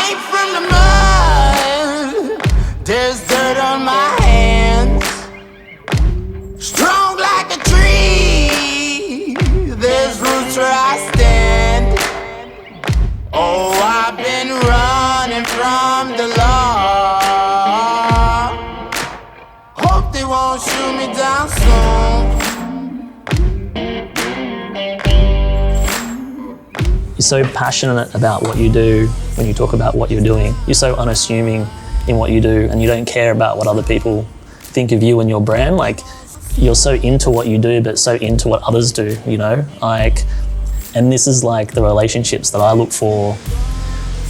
Came from the mud, there's dirt on my hands. Strong like a tree, there's roots where I stand. Oh, I've been running from the law. Hope they won't shoot me down soon. You're so passionate about what you do when you talk about what you're doing. You're so unassuming in what you do, and you don't care about what other people think of you and your brand. Like, you're so into what you do, but so into what others do, you know? Like, and this is like the relationships that I look for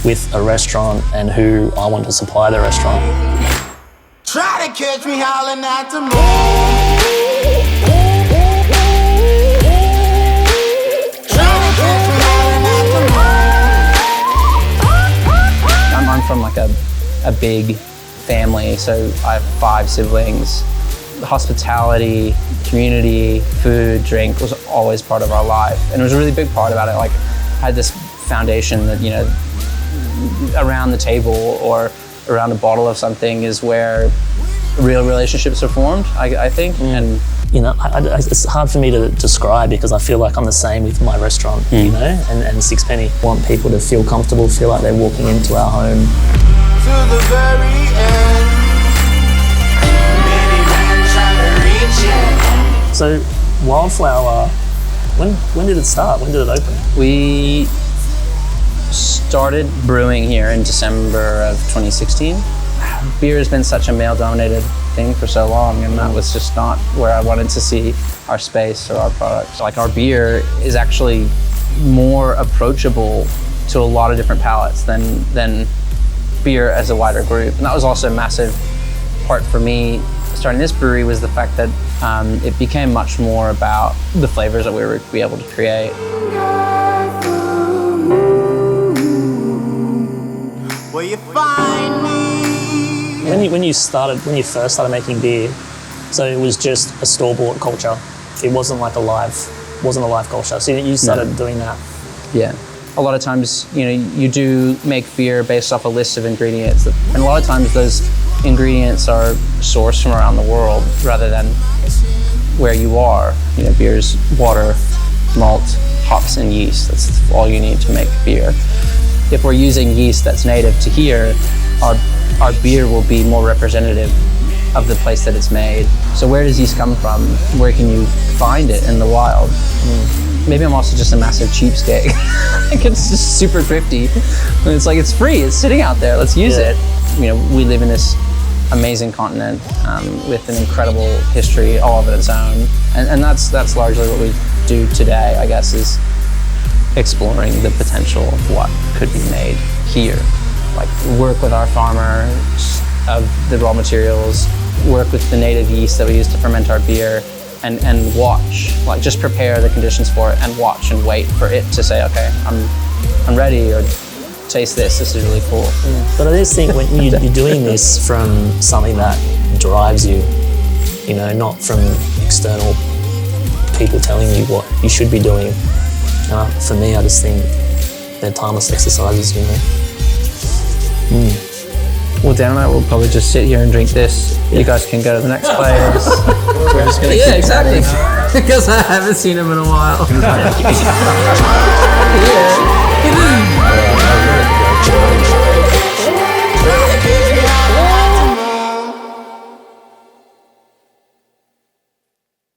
with a restaurant and who I want to supply the restaurant. Try to catch me howling at the moon. I'm from like a big family, so I have 5 siblings. Hospitality, community, food, drink was always part of our life, and it was a really big part about it. Like, I had this foundation that, you know, around the table or around a bottle of something is where real relationships are formed, I think. And you know, it's hard for me to describe because I feel like I'm the same with my restaurant, you know, and Sixpenny. I want people to feel comfortable, feel like they're walking into our home. To the very end. Many men try to reach it. So Wildflower, when did it start? When did it open? we started brewing here in December of 2016. Beer has been such a male-dominated thing for so long, and that was just not where I wanted to see our space or our products. Like, our beer is actually more approachable to a lot of different palates than beer as a wider group. And that was also a massive part for me starting this brewery, was the fact that it became much more about the flavors that we were be able to create. Will you find me? When you first started making beer, so it was just a store-bought culture. It wasn't like a live culture. So you started doing that. Yeah. A lot of times, you know, you do make beer based off a list of ingredients, and a lot of times those ingredients are sourced from around the world rather than where you are. You know, beer's water, malt, hops, and yeast. That's all you need to make beer. If we're using yeast that's native to here, our beer will be more representative of the place that it's made. So where does yeast come from? Where can you find it in the wild? Maybe I'm also just a massive cheapskate. Like, it's just super thrifty. And it's like, it's free, it's sitting out there, let's use it. You know, we live in this amazing continent with an incredible history all of its own. And that's largely what we do today, I guess, is exploring the potential of what could be made here. Like, work with our farmers of the raw materials, work with the native yeast that we use to ferment our beer, and watch, like, just prepare the conditions for it and watch and wait for it to say, okay, I'm ready, or taste this is really cool. But I just think when you're doing this from something that drives you, you know, not from external people telling you what you should be doing. For me, I just think they're timeless exercises, you know. Well, Dan and I will probably just sit here and drink this. You guys can go to the next place. We're just gonna exactly. because I haven't seen him in a while.